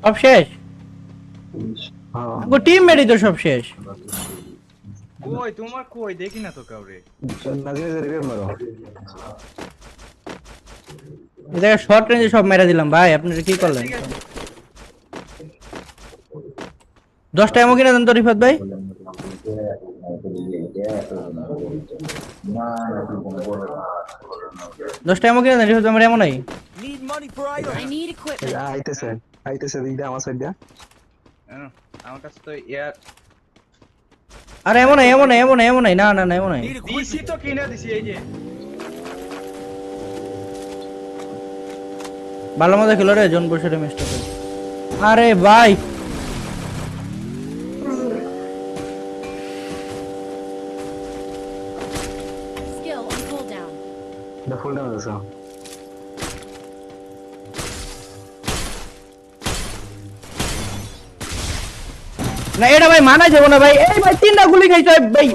সব শেষ হ্যাঁ গো টিম মেডি তো সব শেষ কই তোমার কই দেখি না তো কাউরে নাজির রিভাইভ মারো এটা শর্ট রেঞ্জে সব মেরে দিলাম ভাই আপনারা কি করলেন ঠিক আছে 10টা এমো কিনা দেন তো রিফাত ভাই দশটা এমো কিনা দেন রিফাত ভাই, আমার এমন নাই Need money for items. I need equipment. আইতেছে দিদা আমার সাইড দিয়া আমার কাছে তো এয়ার আরে এমন নাই না না না এমন নাই Need দিছি equipment. তো কিনা দিছি এই যে ভালো মজা খেলো রে জন বসে মিস্টার আরে ভাই Skill on cooldown. দা ফুল ডাউন আছে না এটা ভাই মানা যাবো না ভাই এই ভাই তিনটা গুলি খাইছে ভাই